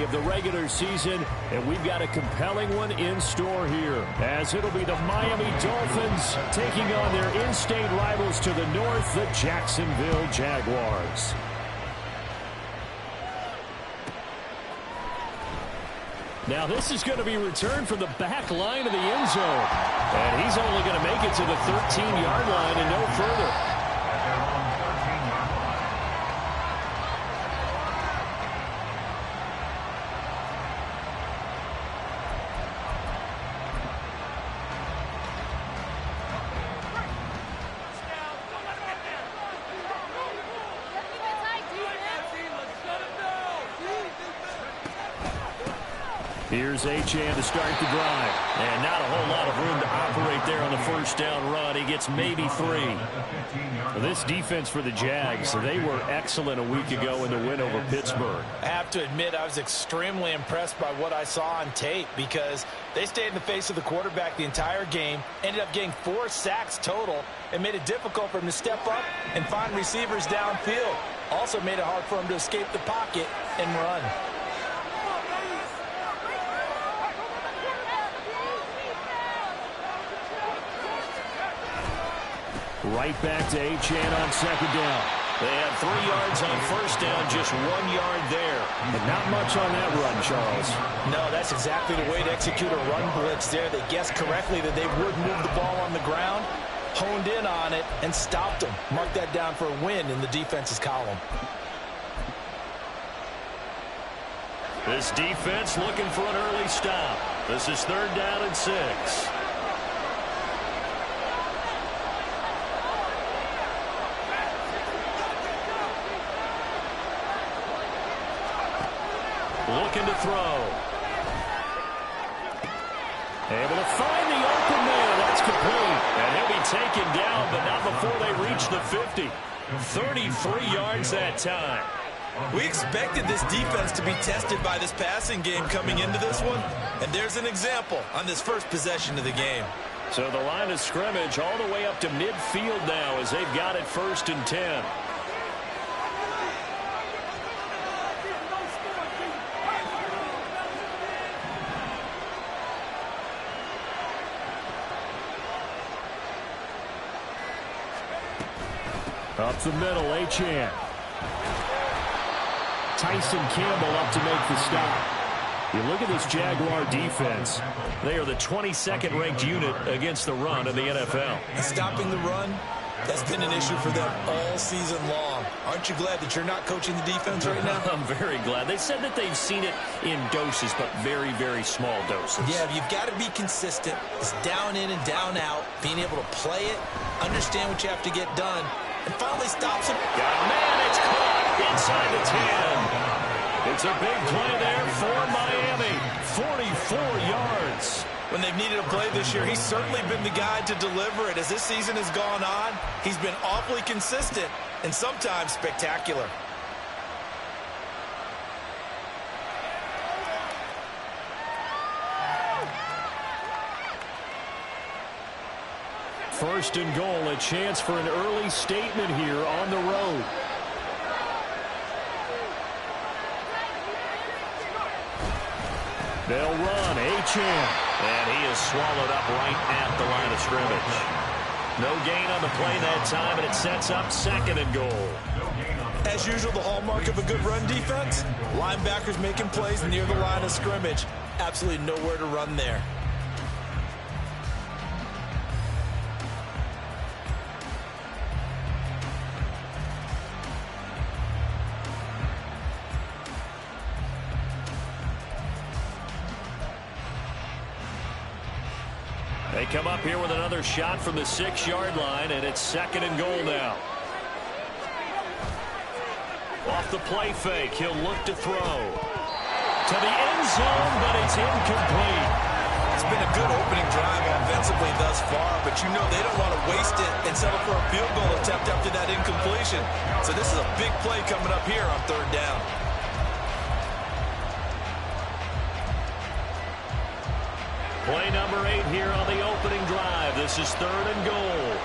of the regular season, and we've got a compelling one in store here, as it'll be the Miami Dolphins taking on their in-state rivals to the north, the Jacksonville Jaguars. Now this is going to be returned from the back line of the end zone. And he's only going to make it to the 13-yard line and no further. Here's Achane to start the drive. And not a whole lot of room to operate there on the first down run. He gets maybe 3. Well, this defense for the Jags, they were excellent a week ago in the win over Pittsburgh. I have to admit, I was extremely impressed by what I saw on tape because they stayed in the face of the quarterback the entire game, ended up getting 4 sacks total, and made it difficult for him to step up and find receivers downfield. Also made it hard for him to escape the pocket and run. Right back to Achane on second down. They had 3 yards on first down, just 1 yard there. But not much on that run, Charles. No, that's exactly the way to execute a run blitz there. They guessed correctly that they would move the ball on the ground, honed in on it, and stopped them. Mark that down for a win in the defense's column. This defense looking for an early stop. This is 3rd down and 6. Looking to throw. Able to find the open man. That's complete. And he'll be taken down, but not before they reach the 50. 33 yards that time. We expected this defense to be tested by this passing game coming into this one. And there's an example on this first possession of the game. So the line of scrimmage all the way up to midfield now as they've got it 1st and 10. Up the middle, Achane. Tyson Campbell up to make the stop. You look at this Jaguar defense. They are the 22nd ranked unit against the run in the NFL. And stopping the run, that's been an issue for them all season long. Aren't you glad that you're not coaching the defense right now? I'm very glad. They said that they've seen it in doses, but very, very small doses. Yeah, you've got to be consistent. It's down in and down out, being able to play it, understand what you have to get done, and finally stops him. Got a man, it's caught inside the 10. It's a big play there for Miami. 44 yards. When they've needed a play this year, he's certainly been the guy to deliver it. As this season has gone on, he's been awfully consistent and sometimes spectacular. First and goal, a chance for an early statement here on the road. They'll run, Achane. And he is swallowed up right at the line of scrimmage. No gain on the play that time, and it sets up 2nd and goal. As usual, the hallmark of a good run defense, linebackers making plays near the line of scrimmage. Absolutely nowhere to run there. They come up here with another shot from the 6-yard line, and it's 2nd and goal now. Off the play fake, he'll look to throw. To the end zone, but it's incomplete. It's been a good opening drive offensively thus far, but you know they don't want to waste it and settle for a field goal attempt after that incompletion. So this is a big play coming up here on 3rd down. Play number 8 here on the opening drive. This is 3rd and goal.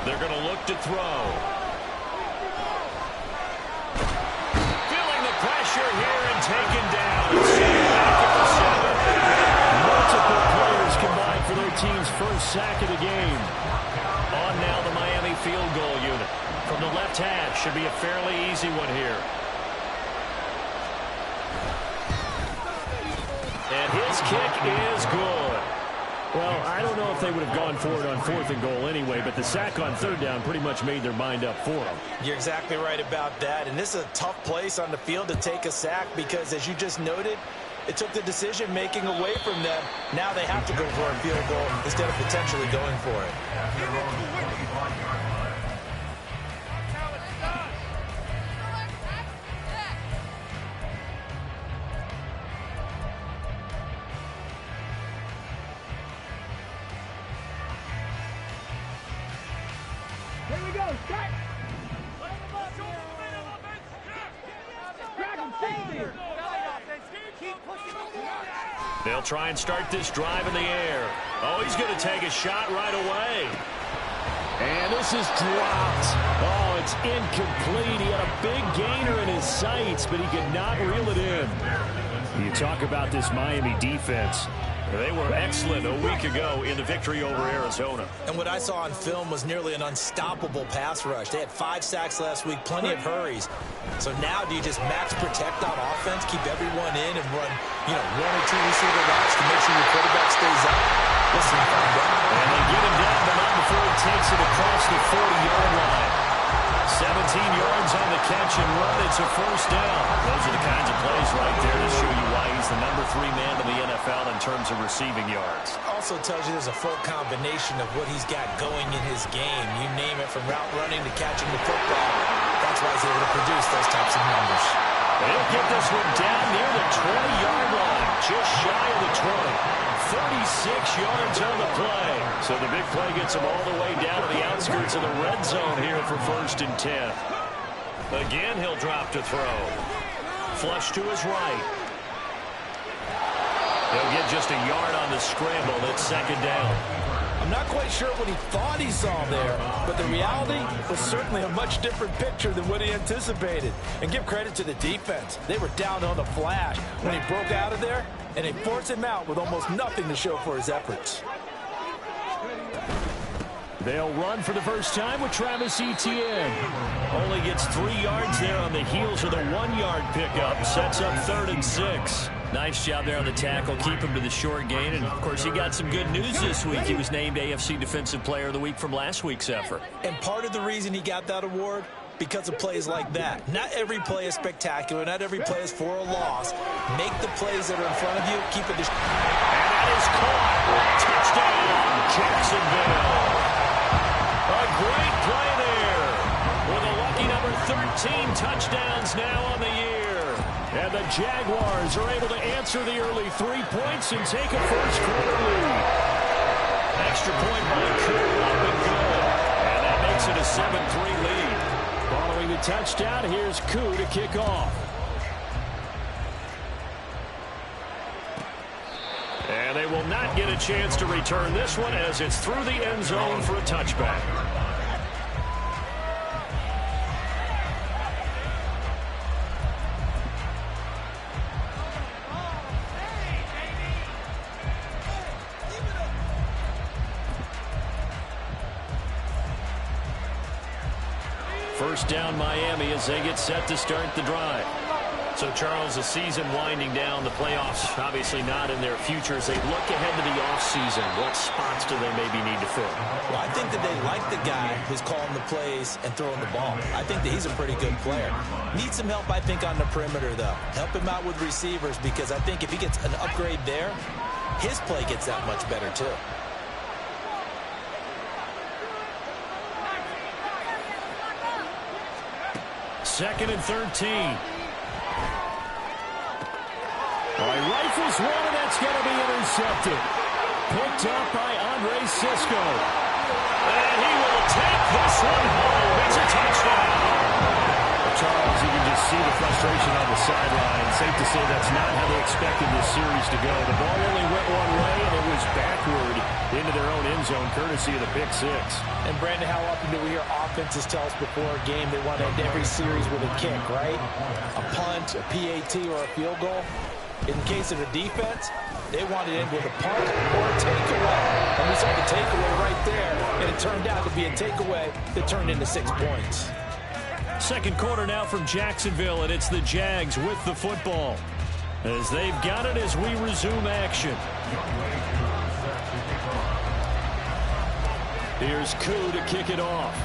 They're going to look to throw. Feeling the pressure here and taken down. Multiple players combined for their team's first sack of the game. On now the Miami field goal unit. From the left hash, should be a fairly easy one here. And his kick is good. Well, I don't know if they would have gone for it on 4th and goal anyway, but the sack on 3rd down pretty much made their mind up for them. You're exactly right about that, and this is a tough place on the field to take a sack because, as you just noted, it took the decision-making away from them. Now they have to go for a field goal instead of potentially going for it. Here we go, start! They'll try and start this drive in the air. Oh, he's going to take a shot right away. And this is dropped. Oh, it's incomplete. He had a big gainer in his sights, but he could not reel it in. You talk about this Miami defense. They were excellent a week ago in the victory over Arizona. And what I saw on film was nearly an unstoppable pass rush. They had 5 sacks last week, plenty of hurries. So now do you just max protect on offense, keep everyone in, and run, 1 or 2 receiver routes to make sure your quarterback stays up? Listen, find out. And they get him down, but not before he takes it across the 40-yard line. 17 yards on the catch and run. It's a first down. Those are the kinds of plays right there to show you why he's the number 3 man in the NFL in terms of receiving yards. Also tells you there's a full combination of what he's got going in his game. You name it, from route running to catching the football. That's why he's able to produce those types of numbers. They'll get this one down near the 20-yard line, just shy of the 20. 36 yards on the play. So the big play gets him all the way down to the outskirts of the red zone here for 1st and 10. Again, he'll drop to throw. Flush to his right. He'll get just a yard on the scramble. It's 2nd down. I'm not quite sure what he thought he saw there, but the reality was certainly a much different picture than what he anticipated. And give credit to the defense. They were down on the flash when he broke out of there, and they forced him out with almost nothing to show for his efforts. They'll run for the first time with Travis Etienne. Only gets 3 yards there on the heels of the 1-yard pickup. Sets up 3rd and 6. Nice job there on the tackle. Keep him to the short gain. And, of course, he got some good news this week. He was named AFC Defensive Player of the Week from last week's effort. And part of the reason he got that award, because of plays like that. Not every play is spectacular. Not every play is for a loss. Make the plays that are in front of you. Keep it. And that is caught. Touchdown, Jacksonville. A great play there. With a lucky number 13 touchdowns now on the year. And the Jaguars are able to answer the early 3 points and take a first-quarter lead. Extra point by Cooper up and good. And that makes it a 7-3 lead. Following the touchdown, here's Koo to kick off. And they will not get a chance to return this one as it's through the end zone for a touchback. First down Miami as they get set to start the drive. So, Charles, the season winding down, the playoffs obviously not in their future. As they look ahead to the offseason, what spots do they maybe need to fill? Well, I think that they like the guy who's calling the plays and throwing the ball. I think that he's a pretty good player. Needs some help, I think, on the perimeter, though. Help him out with receivers, because I think if he gets an upgrade there, his play gets that much better, too. Second and 13. All right, rifles one, and that's going to be intercepted. Picked up by Andre Sisco. And he will take this one home. It's a touchdown. Well, Charles, you can just see the frustration on the sideline. Safe to say that's not how they expected this series to go. The ball only went one way, and it was backward into their own end zone, courtesy of the pick six. And, Brandon, how often do we hear offenses tell us before a game they want to end every series with a kick, right? A punt, a PAT, or a field goal. In the case of the defense, they want to end with a punt or a takeaway. And we saw the takeaway right there, and it turned out to be a takeaway that turned into 6 points. Second quarter now from Jacksonville, and it's the Jags with the football as they've got it as we resume action. Here's Koo to kick it off.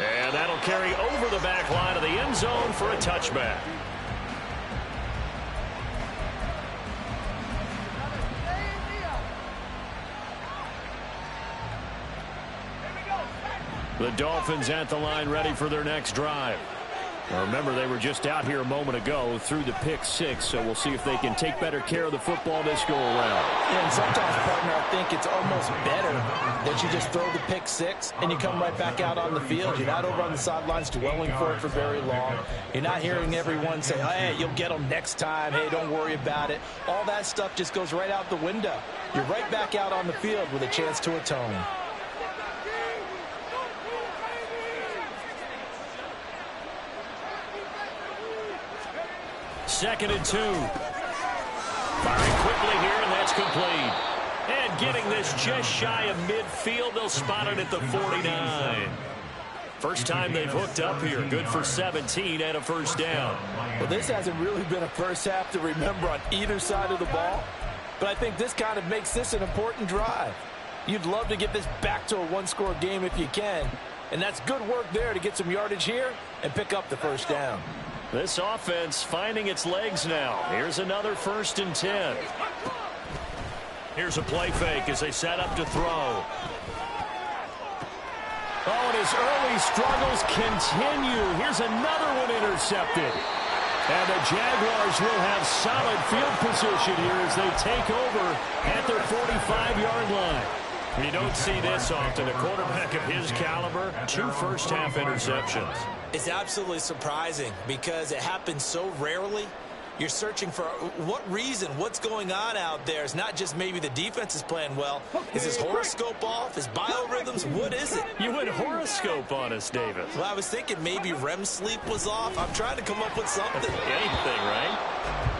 And that'll carry over the back line of the end zone for a touchback. The Dolphins at the line, ready for their next drive. Now remember, they were just out here a moment ago through the pick six, so we'll see if they can take better care of the football this go around. Yeah, and sometimes, partner, I think it's almost better that you just throw the pick six and you come right back out on the field. You're not over on the sidelines dwelling for it for very long. You're not hearing everyone say, oh, hey, you'll get them next time. Hey, don't worry about it. All that stuff just goes right out the window. You're right back out on the field with a chance to atone. Second and 2. Firing quickly here, and that's complete. And getting this just shy of midfield. They'll spot it at the 49. First time they've hooked up here. Good for 17 and a first down. Well, this hasn't really been a first half to remember on either side of the ball. But I think this kind of makes this an important drive. You'd love to get this back to a one-score game if you can. And that's good work there to get some yardage here and pick up the first down. This offense finding its legs now. Here's another 1st and 10. Here's a play fake as they set up to throw. Oh, and his early struggles continue. Here's another one intercepted. And the Jaguars will have solid field position here as they take over at their 45-yard line. You don't see this often. A quarterback of his caliber, 2 first-half interceptions. It's absolutely surprising because it happens so rarely. You're searching for what reason, what's going on out there. It's not just maybe the defense is playing well. Is his horoscope off? His biorhythms? What is it? You went horoscope on us, Davis. Well, I was thinking maybe REM sleep was off. I'm trying to come up with something. Anything, right?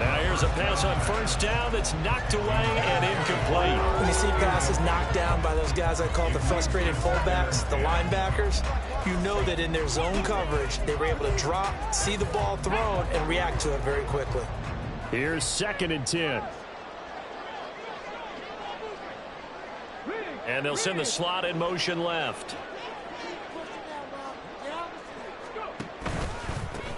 Now here's a pass on first down that's knocked away and incomplete. When you see passes knocked down by those guys I call the frustrated fullbacks, the linebackers, you know that in their zone coverage, they were able to drop, see the ball thrown, and react to it very quickly. Here's 2nd and 10. And they'll send the slot in motion left.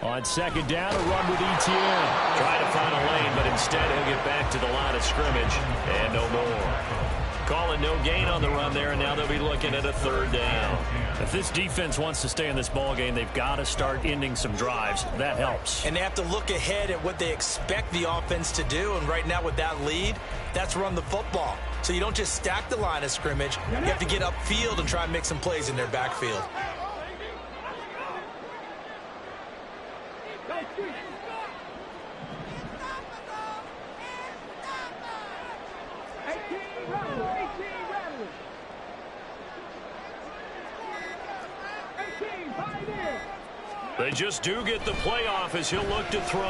On 2nd down, a run with ETN. Trying to find a lane, but instead he'll get back to the line of scrimmage. And no more. Calling no gain on the run there, and now they'll be looking at a 3rd down. If this defense wants to stay in this ball game, they've got to start ending some drives. That helps. And they have to look ahead at what they expect the offense to do. And right now with that lead, that's run the football. So you don't just stack the line of scrimmage. You have to get upfield and try and make some plays in their backfield. They just do get the playoff as he'll look to throw.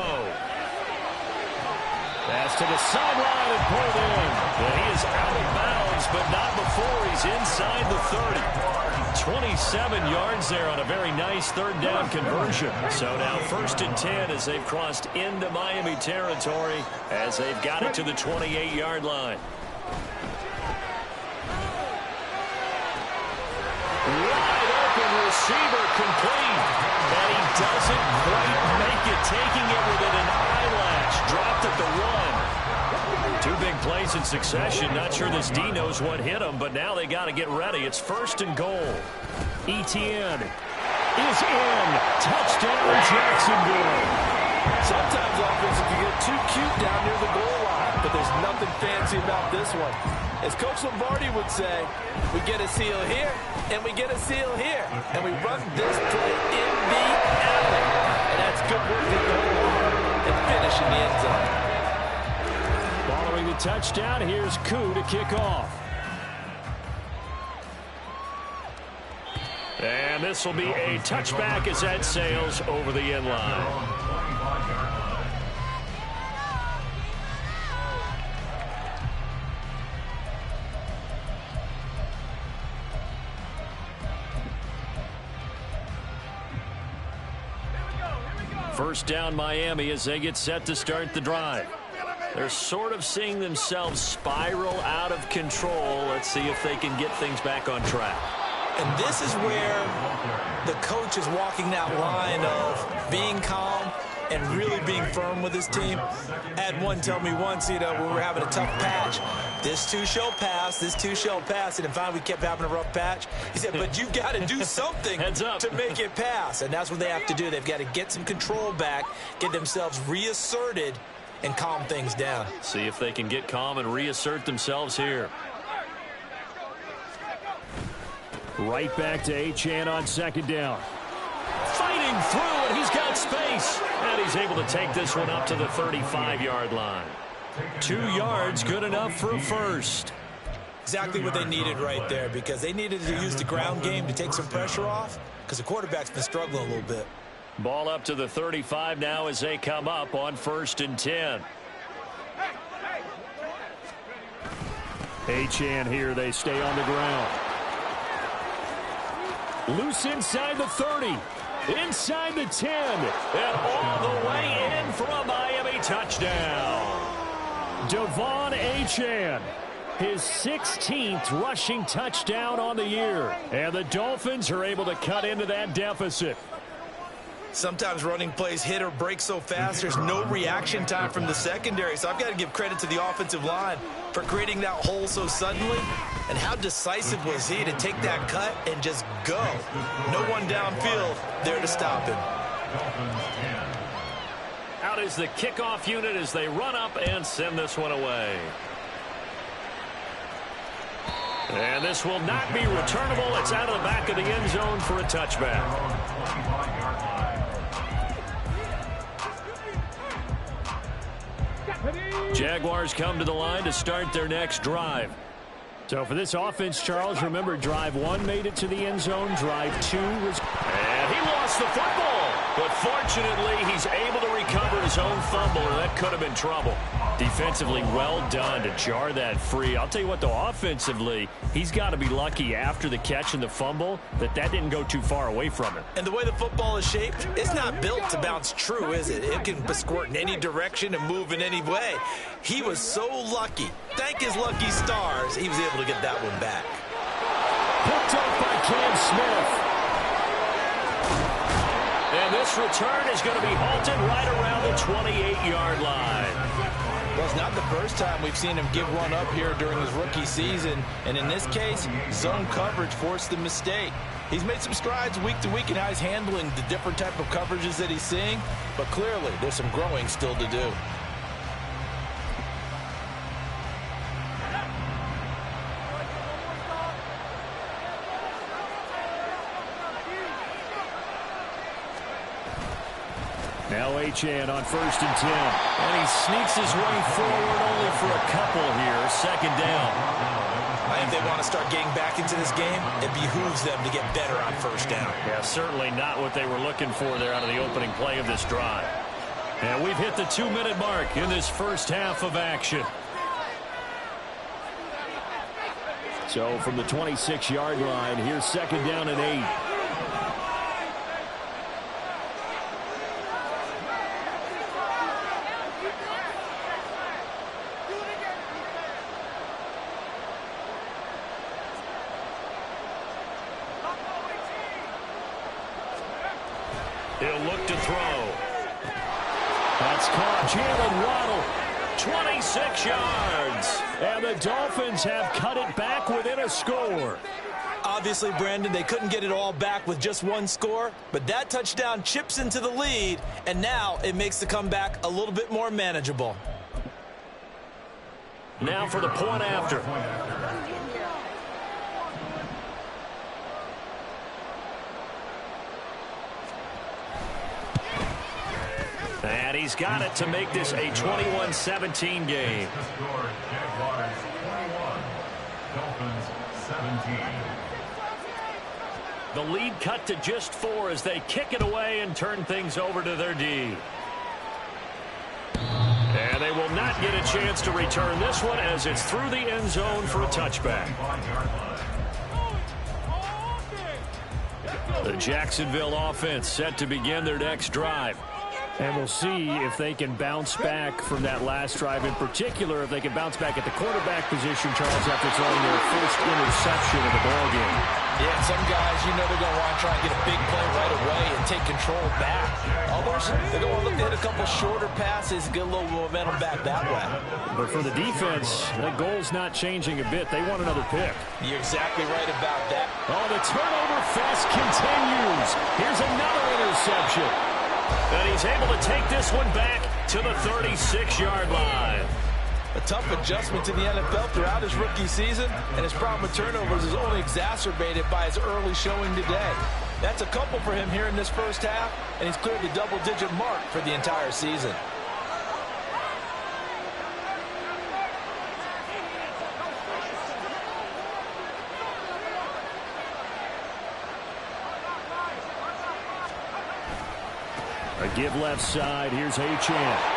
Pass to the sideline and pulled in. And he is out of bounds, but not before he's inside the 30. 27 yards there on a very nice 3rd down conversion. So now 1st and 10 as they've crossed into Miami territory as they've got it to the 28-yard line. Wide open receiver complete. And he doesn't quite make it, taking it within an eyelash. Dropped at the 1. 2 big plays in succession. Not sure this D knows what hit him, but now they got to get ready. It's 1st and goal. ETN is in. Touchdown, Jacksonville. Sometimes offense, if you get too cute down near the goal line, but There's nothing fancy about this one. As Coach Lombardi would say, we get a seal here, and we get a seal here. And we run this play in the alley. And that's good work to go long and finish in the end zone. Following the touchdown, here's Koo to kick off. And this will be a touchback as that sails over the end line. First down Miami as they get set to start the drive. They're sort of seeing themselves spiral out of control. Let's see if they can get things back on track. And this is where the coach is walking that line of being calm and really being firm with his team. I had one tell me once, when we were having a tough patch, this too shall pass, this too shall pass. And finally we kept having a rough patch. He said, but you've got to do something to make it pass. And that's what they have to do. They've got to get some control back, get themselves reasserted, and calm things down. See if they can get calm and reassert themselves here. Right back to Achane on second down. Fighting through, and he's got space. And he's able to take this one up to the 35-yard line. 2 yards, good enough for a first. Exactly what they needed right there, because they needed to use the ground game to take some pressure off, because the quarterback's been struggling a little bit. Ball up to the 35 now as they come up on 1st and 10. Achane here, they stay on the ground. Loose inside the 30, inside the 10, and all the way in for a Miami touchdown. Devon Achane, his 16th rushing touchdown on the year, and the Dolphins are able to cut into that deficit. Sometimes running plays hit or break so fast, there's no reaction time from the secondary. So I've got to give credit to the offensive line for creating that hole so suddenly. And how decisive was he to take that cut and just go? No one downfield there to stop him. Out is the kickoff unit as they run up and send this one away. And this will not be returnable. It's out of the back of the end zone for a touchback. Jaguars come to the line to start their next drive. So for this offense, Charles, remember drive 1 made it to the end zone. Drive 2 was... And he lost the football. But fortunately, he's able to recover his own fumble, or that could have been trouble. Defensively, well done to jar that free. I'll tell you what, though, offensively, he's got to be lucky after the catch and the fumble that didn't go too far away from him. And the way the football is shaped, it's not built to bounce true, is it? It can squirt in any direction and move in any way. He was so lucky. Thank his lucky stars, he was able to get that one back. Picked up by Cam Smith. And this return is going to be halted right around the 28-yard line. Well, it's not the first time we've seen him give one up here during his rookie season. And in this case, zone coverage forced the mistake. He's made some strides week to week in how he's handling the different type of coverages that he's seeing. But clearly, there's some growing still to do. Now Achane on 1st and 10. And he sneaks his way forward only for a couple here. Second down. If they want to start getting back into this game, it behooves them to get better on 1st down. Yeah, certainly not what they were looking for there out of the opening play of this drive. And we've hit the 2-minute mark in this first half of action. So from the 26-yard line, here's 2nd down and 8. He'll look to throw. That's caught. Jalen Waddle, 26 yards. And the Dolphins have cut it back within a score. Obviously, Brandon, they couldn't get it all back with just one score, but that touchdown chips into the lead, and now it makes the comeback a little bit more manageable. Now for the point after. And he's got it to make this a 21-17 game. The lead cut to just 4 as they kick it away and turn things over to their D. And they will not get a chance to return this one as it's through the end zone for a touchback. The Jacksonville offense set to begin their next drive. And we'll see if they can bounce back from that last drive. In particular, if they can bounce back at the quarterback position, Charles, after throwing their first interception of the ballgame. Yeah, some guys, you know they're going to want to try and get a big play right away and take control back. Others, they're going to look to hit a couple shorter passes and get a little momentum back that way. But for the defense, that goal's not changing a bit. They want another pick. You're exactly right about that. Oh, the turnover fest continues. Here's another interception. And he's able to take this one back to the 36-yard line. A tough adjustment to the NFL throughout his rookie season, and his problem with turnovers is only exacerbated by his early showing today. That's a couple for him here in this first half, and he's cleared the double-digit mark for the entire season. A give left side. Here's Achane.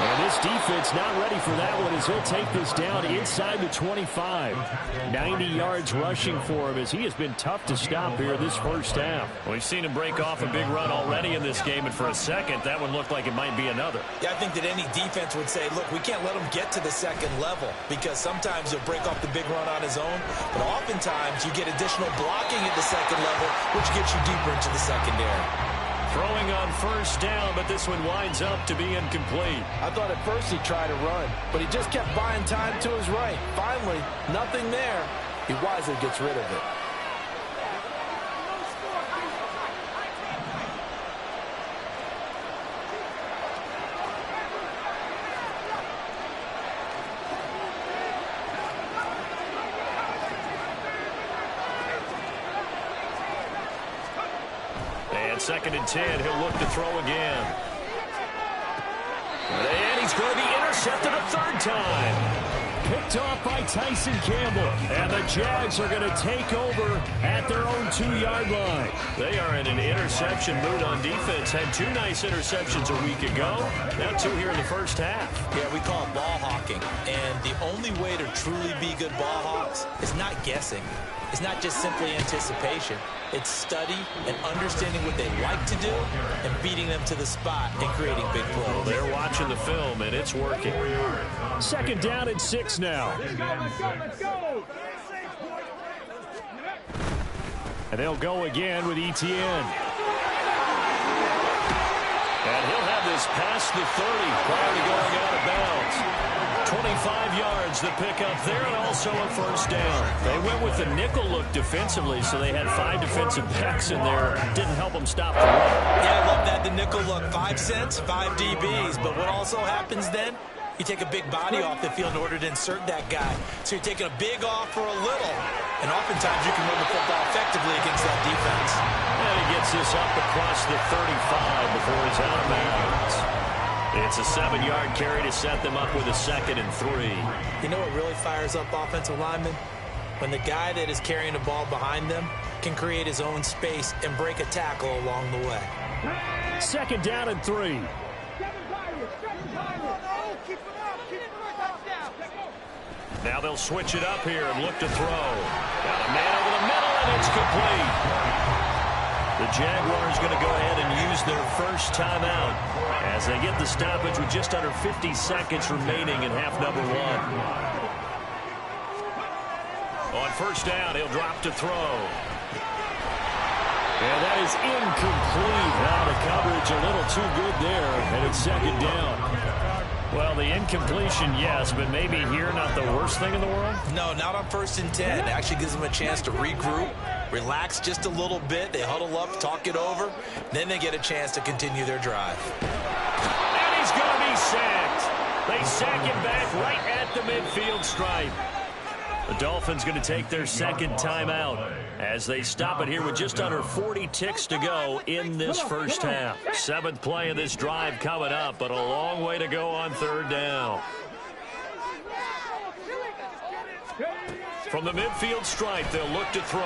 And this defense not ready for that one as he'll take this down inside the 25. 90 yards rushing for him as he has been tough to stop here this first half. We've seen him break off a big run already in this game, and for a second, that one looked like it might be another. Yeah, I think that any defense would say, look, we can't let him get to the second level because sometimes he'll break off the big run on his own, but oftentimes you get additional blocking at the second level, which gets you deeper into the secondary. Throwing on first down, but this one winds up to be incomplete. I thought at first he'd try to run, but he just kept buying time to his right. Finally, nothing there. He wisely gets rid of it. Second and 10, he'll look to throw again. And he's going to be intercepted a third time. Picked off by Tyson Campbell. And the Jags are going to take over at their own 2-yard line. They are in an interception mood on defense. Had 2 nice interceptions a week ago. Now 2 here in the first half. Yeah, we call it ball hawking. And the only way to truly be good ball hawks is not guessing. It's not just simply anticipation. It's study and understanding what they like to do and beating them to the spot and creating big plays. Well, they're watching the film, and it's working. Second down and 6 now. Let's go, let's go! And they'll go again with Etienne. And he'll have this past the 30 prior to going out of bounds. 25 yards the pickup there, and also a first down. They went with the nickel look defensively, so they had 5 defensive backs in there. Didn't help them stop the run. Yeah, I love that, the nickel look. 5 cents, 5 DBs. But what also happens then? You take a big body off the field in order to insert that guy. So you're taking a big off for a little. And oftentimes you can run the football effectively against that defense. And he gets this up across the 35 before he's out of bounds. It's a 7-yard carry to set them up with a 2nd and 3. You know what really fires up offensive linemen? When the guy that is carrying the ball behind them can create his own space and break a tackle along the way. 2nd down and 3. Now they'll switch it up here and look to throw. Got a man over the middle, and it's complete. The Jaguars going to go ahead and use their first timeout as they get the stoppage with just under 50 seconds remaining in half number 1. On first down, he'll drop to throw. And that is incomplete. Now the coverage a little too good there, and it's 2nd down. Well, the incompletion, yes, but maybe here not the worst thing in the world? No, not on 1st and 10. It actually gives them a chance to regroup, relax just a little bit. They huddle up, talk it over. Then they get a chance to continue their drive. And he's going to be sacked. They sack him back right at the midfield stripe. The Dolphins going to take their second timeout as they stop it here with just under 40 ticks to go in this first half. Seventh play of this drive coming up, but a long way to go on third down. From the midfield stripe, they'll look to throw.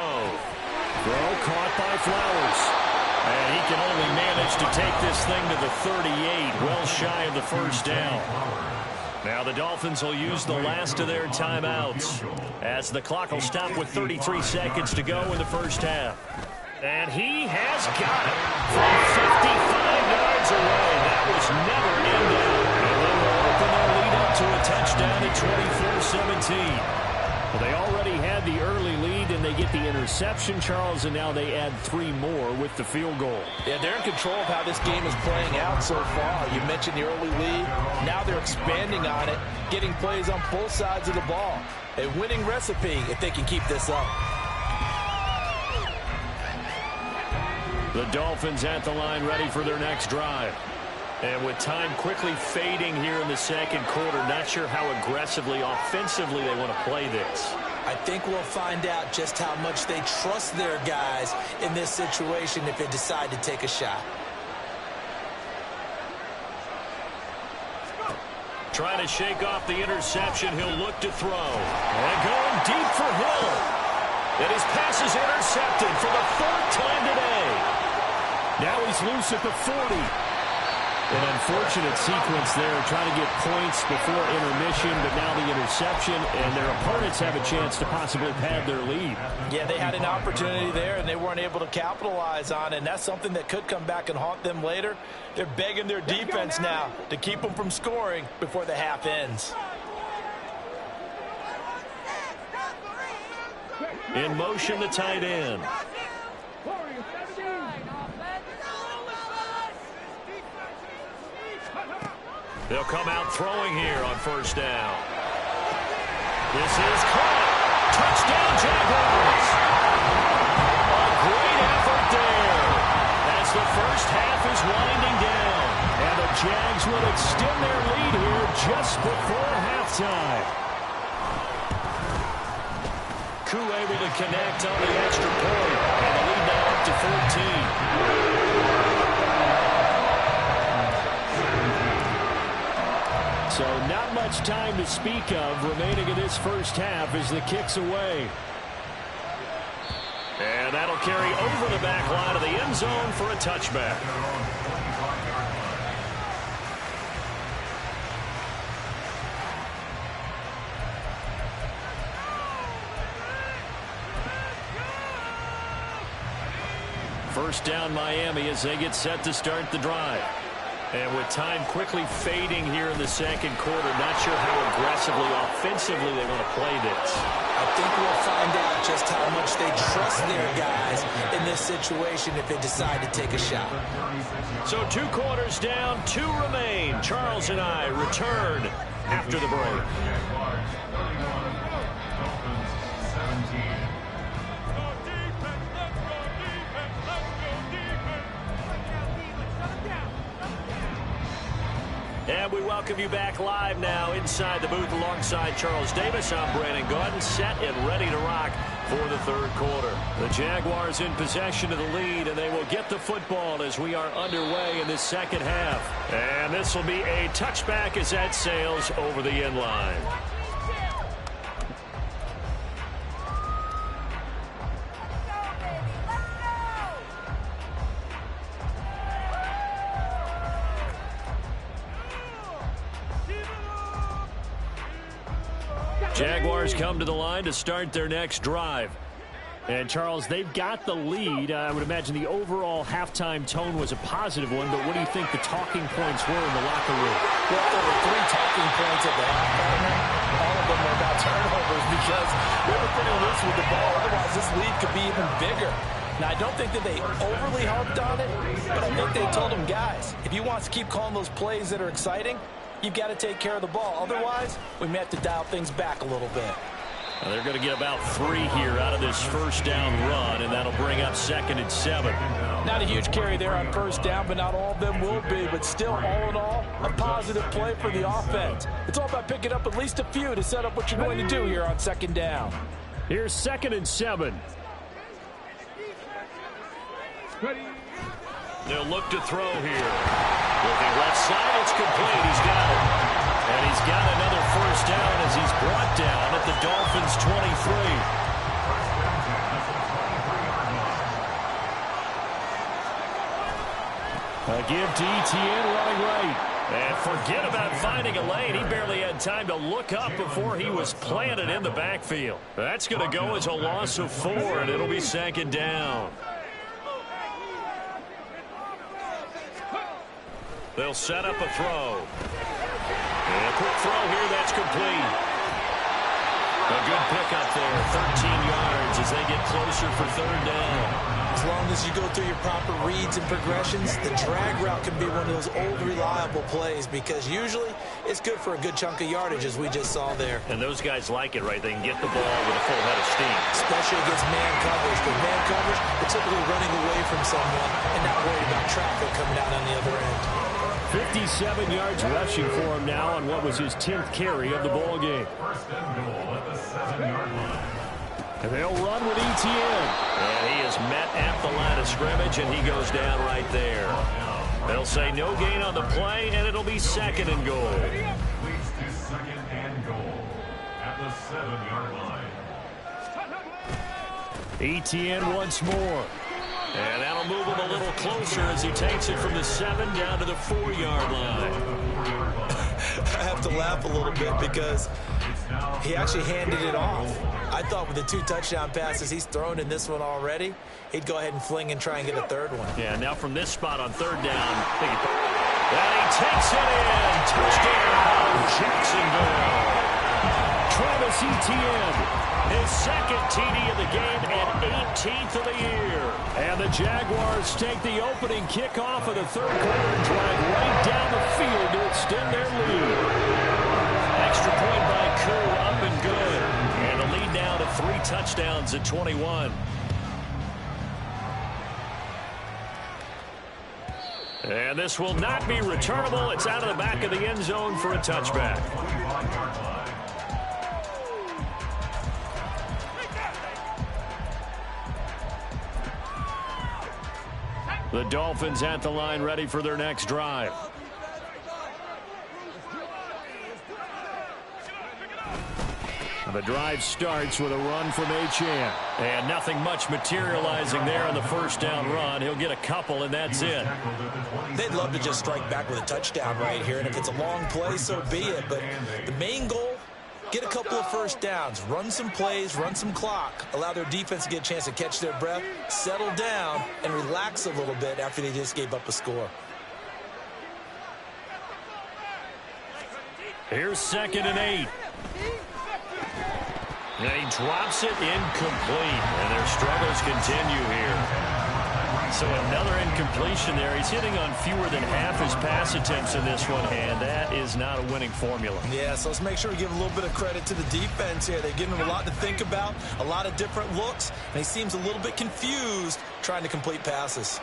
Throw caught by Flowers. And he can only manage to take this thing to the 38, well shy of the first down. Now the Dolphins will use the last of their timeouts as the clock will stop with 33 seconds to go in the first half. And he has got it from 55 yards away. That was never in doubt. And they will open their lead up to a touchdown at 24-17. Well, they already had the early lead, and they get the interception, Charles, and now they add 3 more with the field goal. Yeah, they're in control of how this game is playing out so far. You mentioned the early lead. Now they're expanding on it, getting plays on both sides of the ball. A winning recipe if they can keep this up. The Dolphins at the line ready for their next drive. And with time quickly fading here in the second quarter, not sure how aggressively, offensively they want to play this. I think we'll find out just how much they trust their guys in this situation if they decide to take a shot. Trying to shake off the interception, he'll look to throw. And going deep for Hill. And his pass is intercepted for the 4th time today. Now he's loose at the 40. An unfortunate sequence there, trying to get points before intermission, but now the interception, and their opponents have a chance to possibly pad their lead. Yeah, they had an opportunity there, and they weren't able to capitalize on it, and that's something that could come back and haunt them later. They're begging their defense now to keep them from scoring before the half ends. In motion, the tight end. They'll come out throwing here on first down. This is caught. Touchdown, Jaguars. A great effort there as the first half is winding down. And the Jags will extend their lead here just before halftime. Koo able to connect on the extra point. And the lead now up to 14. So not much time to speak of remaining in this first half as the kick's away. And that'll carry over the back line of the end zone for a touchback. First down Miami as they get set to start the drive. And with time quickly fading here in the second quarter, not sure how aggressively, offensively they want to play this. I think we'll find out just how much they trust their guys in this situation if they decide to take a shot. So 2 quarters down, 2 remain. Charles and I return after the break. And we welcome you back live now inside the booth alongside Charles Davis. I'm Brandon Gordon, set and ready to rock for the third quarter. The Jaguars in possession of the lead, and they will get the football as we are underway in this second half. And this will be a touchback as that sails over the end line. Jaguars come to the line to start their next drive. And, Charles, they've got the lead. I would imagine the overall halftime tone was a positive one, but what do you think the talking points were in the locker room? Well, there were 3 talking points at the half. All of them were about turnovers because they were pretty loose with the ball. Otherwise, this lead could be even bigger. Now, I don't think that they overly harped on it, but I think they told them, guys, if you want to keep calling those plays that are exciting, you've got to take care of the ball. Otherwise, we may have to dial things back a little bit. They're going to get about 3 here out of this first down run, and that'll bring up 2nd and 7. Not a huge carry there on first down, but not all of them will be. But still, all in all, a positive play for the offense. It's all about picking up at least a few to set up what you're going to do here on 2nd down. Here's 2nd and 7. They'll look to throw here. Looking left side, it's complete. He's got it. And he's got another first down as he's brought down at the Dolphins' 23. A give to Etienne running right. And forget about finding a lane. He barely had time to look up before he was planted in the backfield. That's going to go as a loss of 4, and it'll be 2nd down. They'll set up a throw. And a quick throw here, that's complete. A good pickup there, 13 yards as they get closer for 3rd down. As long as you go through your proper reads and progressions, the drag route can be one of those old reliable plays because usually it's good for a good chunk of yardage as we just saw there. And those guys like it, right? They can get the ball with a full head of steam. Especially against man coverage. With man coverage, they're typically running away from someone and not worried about traffic coming out on the other end. 57 yards rushing for him now on what was his 10th carry of the ball game. And they'll run with Etienne. And he is met at the line of scrimmage, and he goes down right there. They'll say no gain on the play, and it'll be 2nd and goal. Leads to 2nd and goal at the 7-yard line. Etienne once more. And that'll move him a little closer as he takes it from the 7 down to the 4-yard line. I have to laugh a little bit because he actually handed it off. I thought with the 2 touchdown passes he's thrown in this one already, he'd go ahead and fling and try and get a 3rd one. Yeah, now from this spot on 3rd down, and he takes it in. Touchdown, Jacksonville. Travis Etienne. His 2nd TD of the game and 18th of the year. And the Jaguars take the opening kickoff of the 3rd quarter and drive right down the field to extend their lead. Extra point by Koo, up and good. And the lead now to 3 touchdowns at 21. And this will not be returnable. It's out of the back of the end zone for a touchback. The Dolphins at the line ready for their next drive. The drive starts with a run from Etienne. And nothing much materializing there on the first down run. He'll get a couple, and that's it. They'd love to just strike back with a touchdown right here, and if it's a long play, so be it. But the main goal, get a couple of first downs, run some plays, run some clock, allow their defense to get a chance to catch their breath, settle down, and relax a little bit after they just gave up a score. Here's 2nd and 8. And he drops it incomplete, and their struggles continue here. So another incompletion there. He's hitting on fewer than half his pass attempts in this one, and that is not a winning formula. Yeah, so let's make sure we give a little bit of credit to the defense here. They're giving him a lot to think about, a lot of different looks, and he seems a little bit confused trying to complete passes.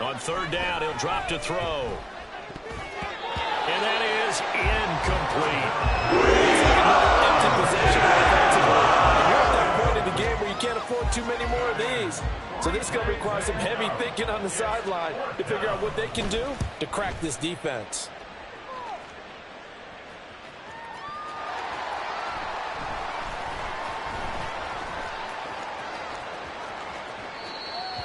On 3rd down, he'll drop to throw. And that is incomplete. It's like another empty possession offensively. You're at that point in the game where you can't afford too many more of these. So this is going to require some heavy thinking on the sideline to figure out what they can do to crack this defense.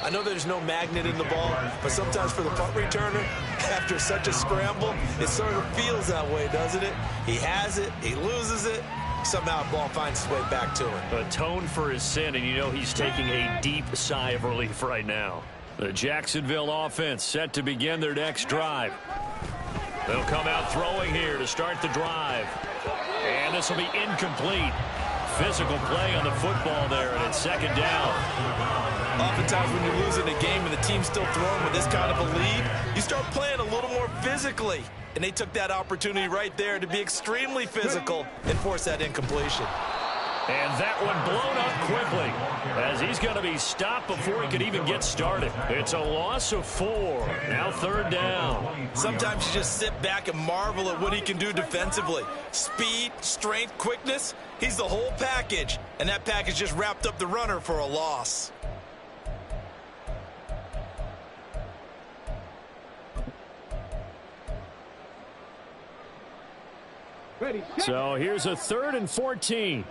I know there's no magnet in the ball, but sometimes for the punt returner, after such a scramble, it sort of feels that way, doesn't it? He has it, he loses it, somehow the ball finds its way back to him. Atone for his sin, and you know he's taking a deep sigh of relief right now. The Jacksonville offense set to begin their next drive. They'll come out throwing here to start the drive. And this will be incomplete. Physical play on the football there, and it's 2nd down. Oftentimes when you're losing a game and the team's still throwing with this kind of a lead, you start playing a little more physically. and they took that opportunity right there to be extremely physical and force that incompletion. And that one blown up quickly as he's going to be stopped before he could even get started. It's a loss of 4. Now 3rd down. Sometimes you just sit back and marvel at what he can do defensively. Speed, strength, quickness, he's the whole package. And that package just wrapped up the runner for a loss. So here's a 3rd and 14.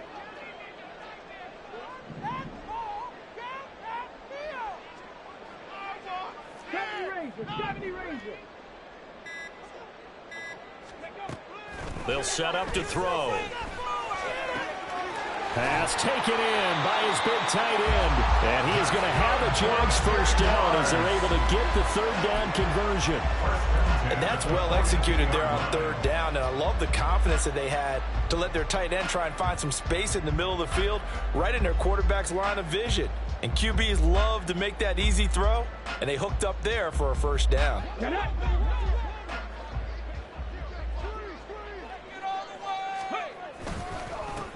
They'll set up to throw. Pass taken in by his big tight end. And he is going to have a Jags first down as they're able to get the 3rd down conversion. And that's well executed there on 3rd down. And I love the confidence that they had to let their tight end try and find some space in the middle of the field, right in their quarterback's line of vision. And QBs love to make that easy throw, and they hooked up there for a first down.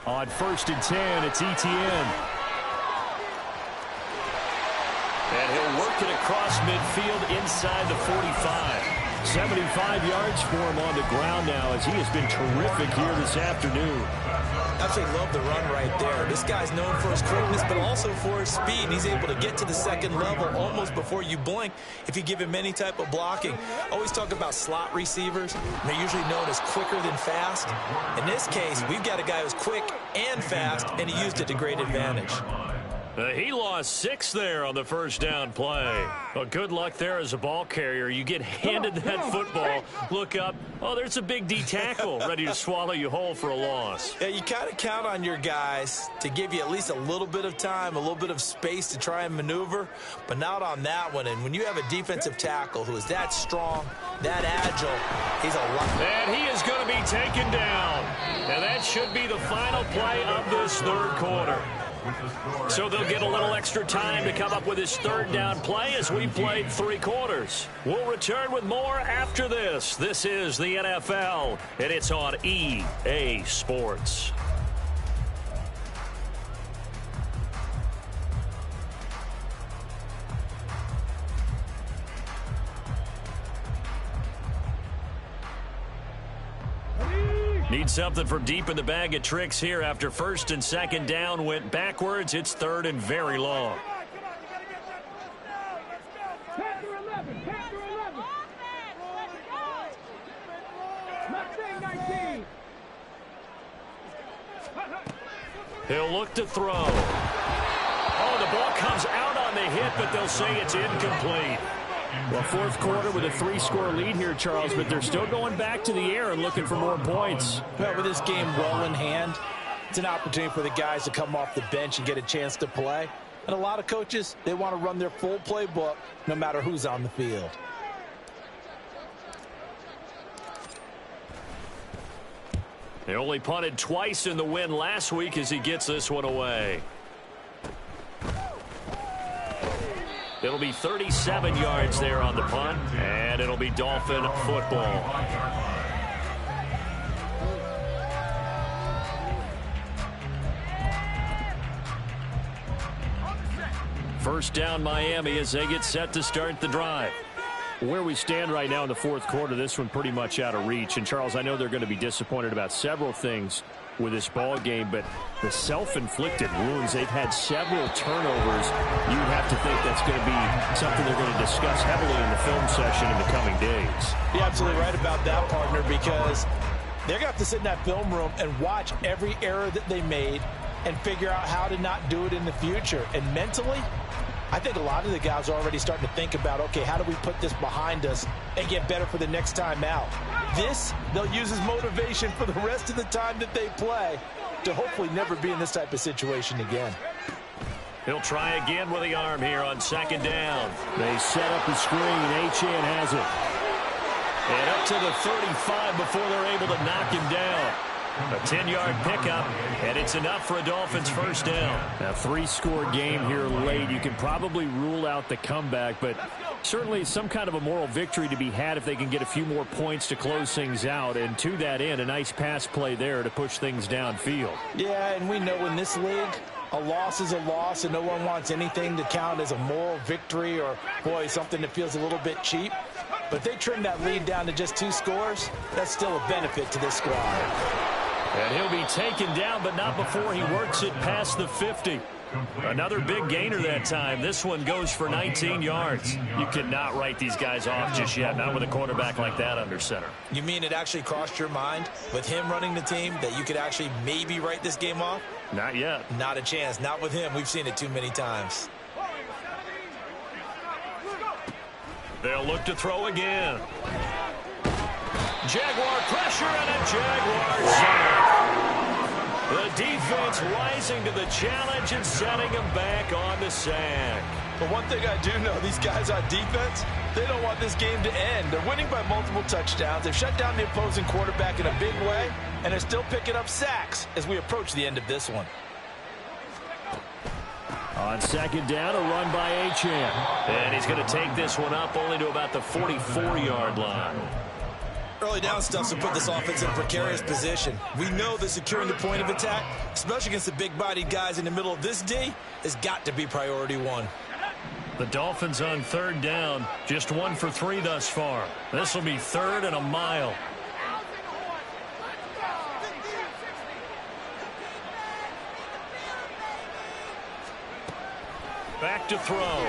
On 1st and 10, it's Etienne. And he'll work it across midfield inside the 45. 75 yards for him on the ground now as he has been terrific here this afternoon. Absolutely love the run right there. This guy's known for his quickness, but also for his speed. He's able to get to the 2nd level almost before you blink if you give him any type of blocking. Always talk about slot receivers. They're usually known as quicker than fast. In this case, we've got a guy who's quick and fast, and he used it to great advantage. He lost 6 there on the first down play. Well, good luck there as a ball carrier. You get handed that football, look up, oh, there's a big D tackle ready to swallow you whole for a loss. Yeah, you kind of count on your guys to give you at least a little bit of time, a little bit of space to try and maneuver, but not on that one. And when you have a defensive tackle who is that strong, that agile, he's a lot. And he is going to be taken down. And that should be the final play of this 3rd quarter. So they'll get a little extra time to come up with his 3rd down play as we played 3 quarters. We'll return with more after this. This is the NFL, and it's on EA Sports. Need something from deep in the bag of tricks here after 1st and 2nd down went backwards. It's 3rd and very long. He'll look to throw. Oh, the ball comes out on the hit, but they'll say it's incomplete. Well, 4th quarter with a 3-score lead here, Charles, but they're still going back to the air and looking for more points. Well, with this game well in hand, it's an opportunity for the guys to come off the bench and get a chance to play. And a lot of coaches, they want to run their full playbook no matter who's on the field. They only punted twice in the win last week as he gets this one away. It'll be 37 yards there on the punt, and it'll be Dolphin football. First down Miami as they get set to start the drive. Where we stand right now in the 4th quarter, this one pretty much out of reach. And, Charles, I know they're going to be disappointed about several things with this ball game, but the self-inflicted wounds, they've had several turnovers. You would have to think that's going to be something they're going to discuss heavily in the film session in the coming days. You're absolutely right about that, partner, because they're going to have to sit in that film room and watch every error that they made and figure out how to not do it in the future. And mentally, I think a lot of the guys are already starting to think about, okay, how do we put this behind us and get better for the next time out? This, they'll use as motivation for the rest of the time that they play to hopefully never be in this type of situation again. He'll try again with the arm here on 2nd down. They set up the screen. Achane has it. And up to the 35 before they're able to knock him down. A 10-yard pickup, and it's enough for a Dolphins first down. A 3-score game here late. You can probably rule out the comeback, but Certainly some kind of a moral victory to be had if they can get a few more points to close things out. And to that end, a nice pass play there to push things downfield. Yeah, and we know in this league, a loss is a loss, and no one wants anything to count as a moral victory or, boy, something that feels a little bit cheap. But if they trim that lead down to just 2 scores, that's still a benefit to this squad. And he'll be taken down, but not before he works it past the 50. Another big gainer that time. This one goes for 19 yards. You cannot write these guys off just yet, not with a quarterback like that under center. You mean it actually crossed your mind with him running the team that you could actually maybe write this game off? Not yet. Not a chance. Not with him. We've seen it too many times. They'll look to throw again. Jaguar pressure and a Jaguar sack. The defense rising to the challenge and setting him back on the sack. But one thing I do know, these guys on defense, they don't want this game to end. They're winning by multiple touchdowns. They've shut down the opposing quarterback in a big way, and they're still picking up sacks as we approach the end of this one. On second down, a run by Achane. And he's going to take this one up only to about the 44-yard line. Early down stuff to put this offense in a precarious position. We know that securing the point of attack, especially against the big-bodied guys in the middle of this D, has got to be priority 1. The Dolphins on third down, just 1 for 3 thus far. This will be 3rd and a mile. Back to throw.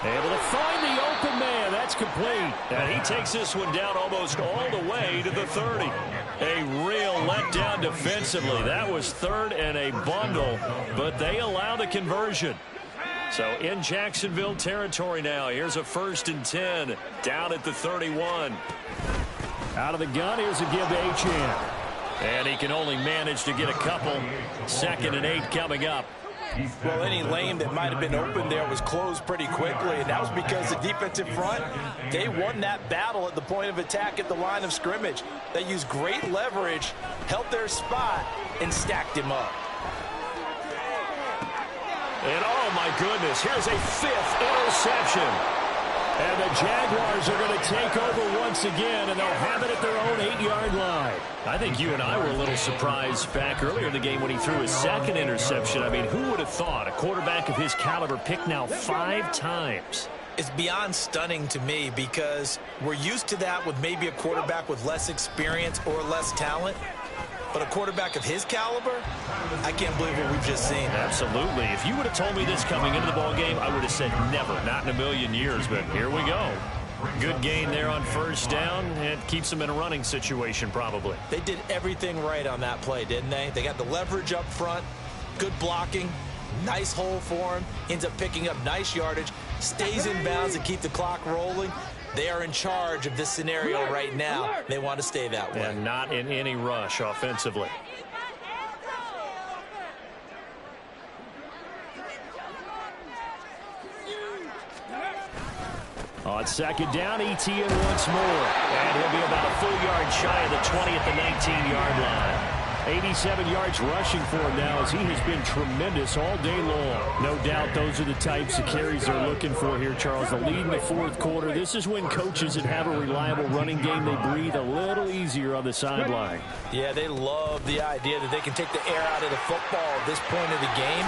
Able to find the open man. That's complete. And he takes this one down almost all the way to the 30. A real letdown defensively. That was 3rd and a bundle, but they allow the conversion. So in Jacksonville territory now. Here's a 1st and 10 down at the 31. Out of the gun. Here's a give to Achane. And he can only manage to get a couple. 2nd and 8 coming up. Well, any lane that might have been open there was closed pretty quickly, and that was because the defensive front, they won that battle at the point of attack at the line of scrimmage. They used great leverage, held their spot, and stacked him up. And oh my goodness, here's a 5th interception. And the Jaguars are going to take over once again, and they'll have it at their own 8-yard line. I think you and I were a little surprised back earlier in the game when he threw his 2nd interception. I mean, who would have thought a quarterback of his caliber picked now 5 times? It's beyond stunning to me because we're used to that with maybe a quarterback with less experience or less talent. But a quarterback of his caliber, I can't believe what we've just seen. Absolutely. If you would have told me this coming into the ball game, I would have said never, not in a million years. But here we go. Good gain there on 1st down. It keeps them in a running situation probably. They did everything right on that play, didn't they? They got the leverage up front, good blocking, nice hole for him, ends up picking up nice yardage, stays in bounds and keep the clock rolling. They are in charge of this scenario right now. They want to stay that way. And not in any rush offensively. On 2nd down, Etienne once more. And he'll be about a full yard shy of the 20 at the 19-yard line. 87 yards rushing for him now as he has been tremendous all day long. No doubt those are the types of carries they're looking for here, Charles. The lead in the 4th quarter. This is when coaches that have a reliable running game, they breathe a little easier on the sideline. Yeah, they love the idea that they can take the air out of the football at this point of the game.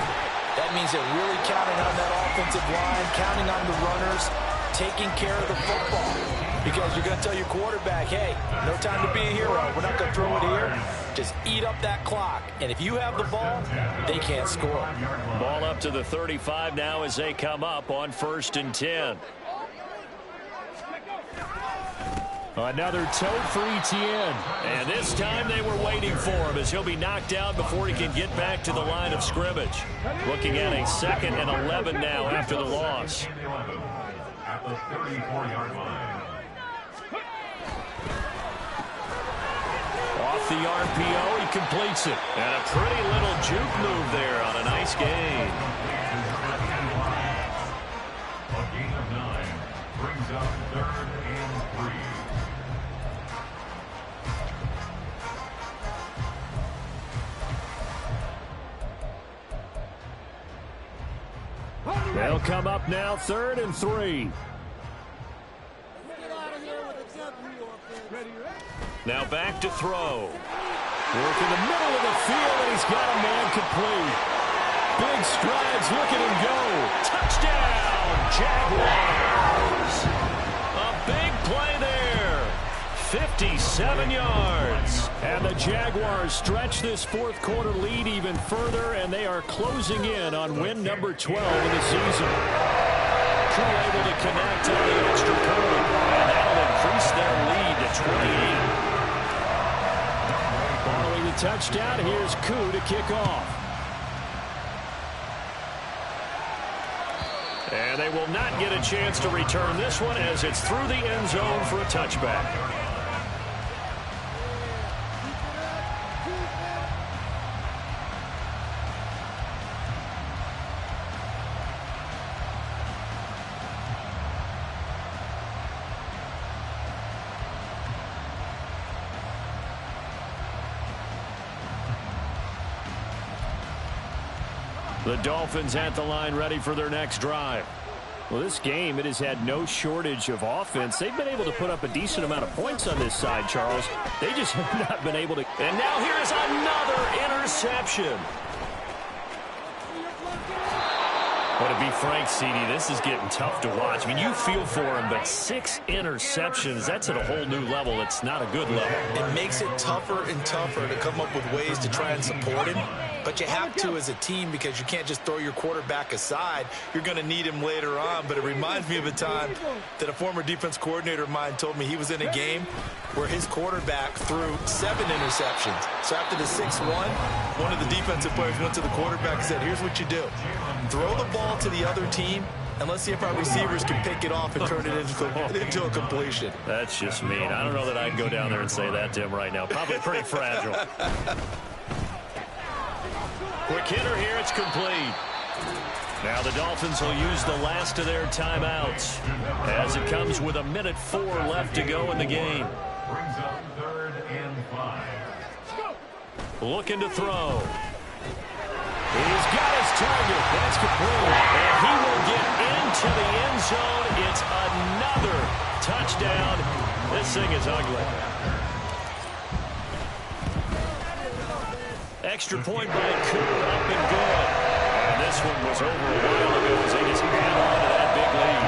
That means they're really counting on that offensive line, counting on the runners, taking care of the football. Because you're going to tell your quarterback, hey, no time to be a hero. We're not going to throw it here. Just eat up that clock. And if you have the ball, they can't score. Ball up to the 35 now as they come up on 1st and 10. Another tote for Etienne. And this time they were waiting for him as he'll be knocked down before he can get back to the line of scrimmage. Looking at a 2nd and 11 now after the loss. At the 34-yard line. Off the RPO, he completes it. And a pretty little juke move there on a nice gain. A gain of 9 brings up 3rd and 3. They'll come up now, 3rd and 3. Now back to throw. Work in the middle of the field, and he's got a man complete. Big strides, look at him go. Touchdown, Jaguars. A big play there. 57 yards. And the Jaguars stretch this fourth quarter lead even further, and they are closing in on win number 12 of the season. Crew able to connect on the extra point, and that'll increase their lead to 28. Following the touchdown, here's Koo to kick off. And they will not get a chance to return this one as it's through the end zone for a touchback. The Dolphins at the line ready for their next drive. Well, this game, it has had no shortage of offense. They've been able to put up a decent amount of points on this side, Charles. They just have not been able to. And now here's another interception. Well, to be frank, CD, this is getting tough to watch. I mean, you feel for him, but 6 interceptions, that's at a whole new level. It's not a good level. It makes it tougher and tougher to come up with ways to try and support him. But you have to as a team because you can't just throw your quarterback aside. You're going to need him later on. But it reminds me of a time that a former defense coordinator of mine told me he was in a game where his quarterback threw 7 interceptions. So after the 6-1, one of the defensive players went to the quarterback and said, here's what you do. Throw the ball to the other team, and let's see if our receivers can pick it off and turn it into a completion. That's just mean. I don't know that I can go down there and say that to him right now. Probably pretty fragile. Quick hitter here, it's complete. Now the Dolphins will use the last of their timeouts as it comes with 1:04 left to go in the game. Brings up 3rd and 5. Looking to throw. He's got his target. That's complete. And he will get into the end zone. It's another touchdown. This thing is ugly. Extra point by Koo, up and good. And this one was over a while ago as they just hang on to that big lead.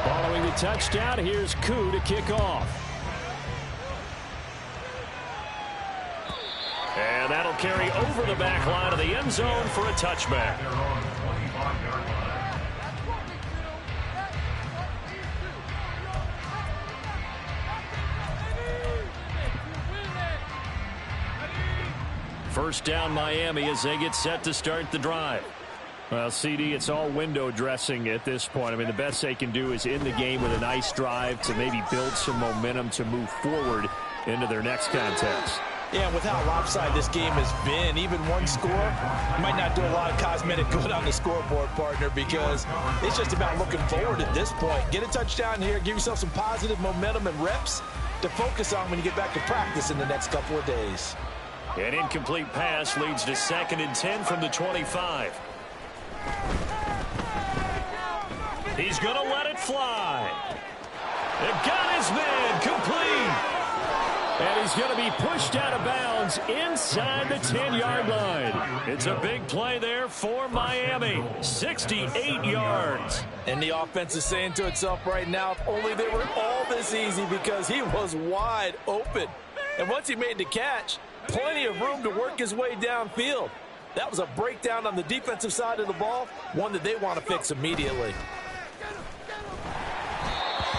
Following the touchdown, here's Koo to kick off. And that'll carry over the back line of the end zone for a touchback. First down Miami as they get set to start the drive. Well, CD, it's all window dressing at this point. I mean, the best they can do is end the game with a nice drive to maybe build some momentum to move forward into their next contest. Yeah, with how lopsided this game has been, even one score might not do a lot of cosmetic good on the scoreboard, partner, because it's just about looking forward at this point. Get a touchdown here, give yourself some positive momentum and reps to focus on when you get back to practice in the next couple of days. An incomplete pass leads to 2nd and 10 from the 25. He's going to let it fly. They've got his man complete. And he's going to be pushed out of bounds inside the 10-yard line. It's a big play there for Miami. 68 yards. And the offense is saying to itself right now, if only they were all this easy, because he was wide open. And once he made the catch, plenty of room to work his way downfield. That was a breakdown on the defensive side of the ball, one that they want to fix immediately.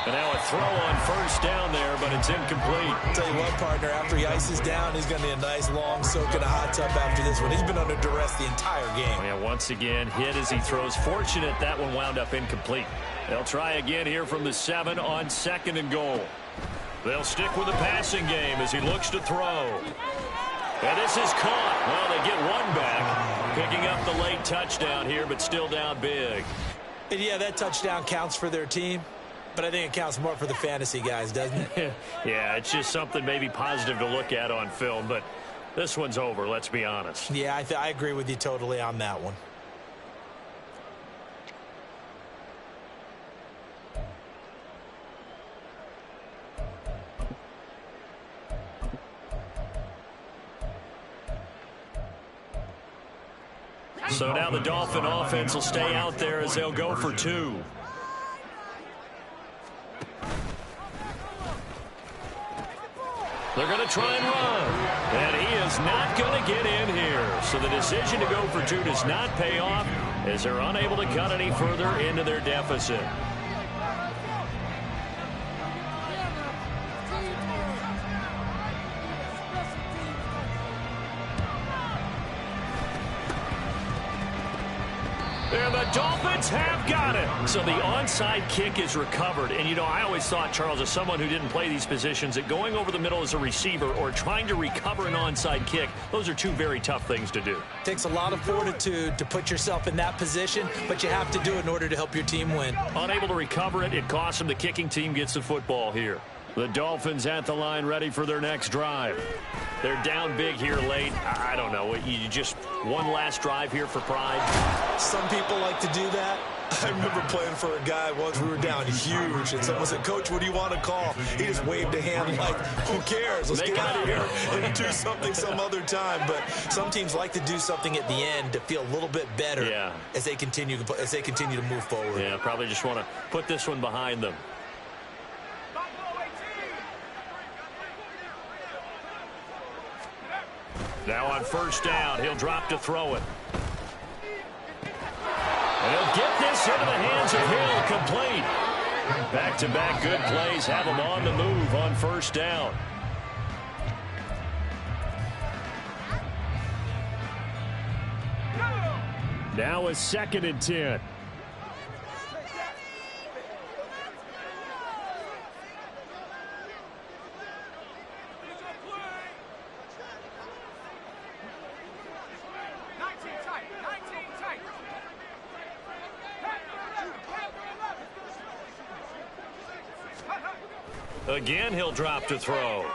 And now a throw on first down there, but it's incomplete. I'll tell you what, partner, after he ices down, he's going to need a nice long soak in a hot tub after this one. He's been under duress the entire game. Yeah, once again, hit as he throws. Fortunate that one wound up incomplete. They'll try again here from the 7 on 2nd and goal. They'll stick with the passing game as he looks to throw. And this is caught. Well, they get one back, picking up the late touchdown here, but still down big. And yeah, that touchdown counts for their team, but I think it counts more for the fantasy guys, doesn't it? Yeah, it's just something maybe positive to look at on film, but This one's over, let's be honest. Yeah, I agree with you totally on that one. So now the Dolphin offense will stay out there as they'll go for 2. They're going to try and run. And he is not going to get in here. So the decision to go for 2 does not pay off as they're unable to cut any further into their deficit. And the Dolphins have got it. So the onside kick is recovered. And, you know, I always thought, Charles, as someone who didn't play these positions, that going over the middle as a receiver or trying to recover an onside kick, those are 2 very tough things to do. It takes a lot of fortitude to put yourself in that position, but you have to do it in order to help your team win. Unable to recover it, it costs them. The kicking team gets the football here. The Dolphins at the line ready for their next drive. They're down big here late. I don't know. You just one last drive here for pride? Some people like to do that. I remember playing for a guy once we were down huge, and someone said, "Coach, what do you want to call?" He just waved a hand like, "Who cares? Let's get out of here and do something some other time." But some teams like to do something at the end to feel a little bit better as they continue to move forward. Yeah, probably just want to put this one behind them. Now on first down, he'll drop to throw it. And he'll get this into the hands of Hill, complete. Back-to-back good plays have him on the move on first down. Now a 2nd and 10. Again, he'll drop to throw. And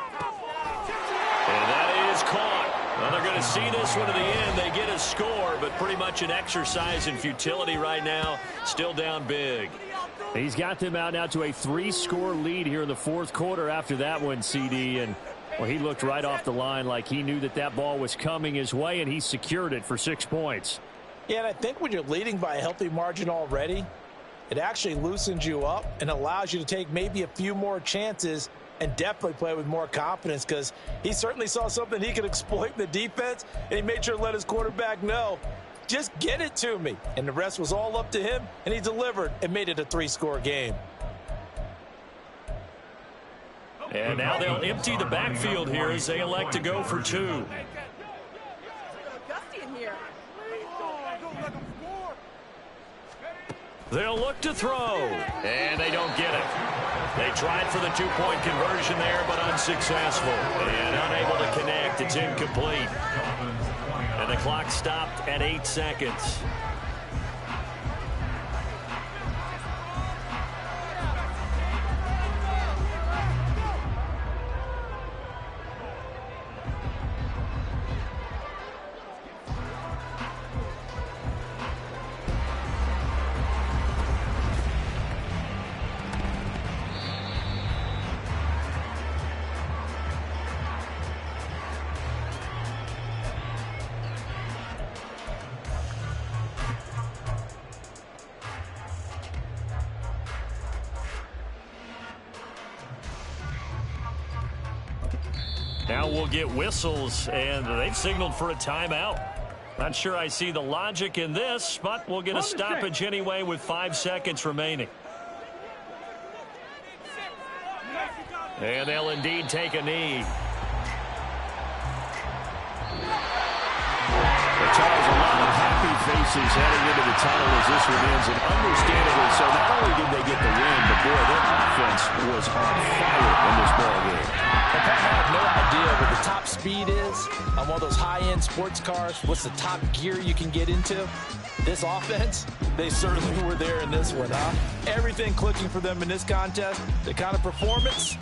that is caught. Well, they're going to see this one to the end. They get a score, but pretty much an exercise in futility right now. Still down big. He's got them out now to a 3-score lead here in the 4th quarter after that one, CD. And, well, he looked right off the line like he knew that that ball was coming his way, and he secured it for 6 points. Yeah, and I think when you're leading by a healthy margin already, it actually loosens you up and allows you to take maybe a few more chances and definitely play with more confidence, because he certainly saw something he could exploit in the defense, and he made sure to let his quarterback know, just get it to me. And the rest was all up to him, and he delivered and made it a 3-score game. And now they'll empty the backfield here as they elect to go for 2. They'll look to throw, and they don't get it. They tried for the 2-point conversion there, but unsuccessful. And unable to connect. It's incomplete. And the clock stopped at 8 seconds. Now we'll get whistles, and they've signaled for a timeout. Not sure I see the logic in this, but we'll get a stoppage anyway with 5 seconds remaining. And they'll indeed take a knee. Charles, a lot of happy faces heading into the tunnel as this one ends, and understandably so. Not only did they get the win, but boy, their offense was on fire in this ball game. I have no idea what the top speed is on one of those high-end sports cars. What's the top gear you can get into? This offense, they certainly were there in this one, huh? Everything clicking for them in this contest. The kind of performance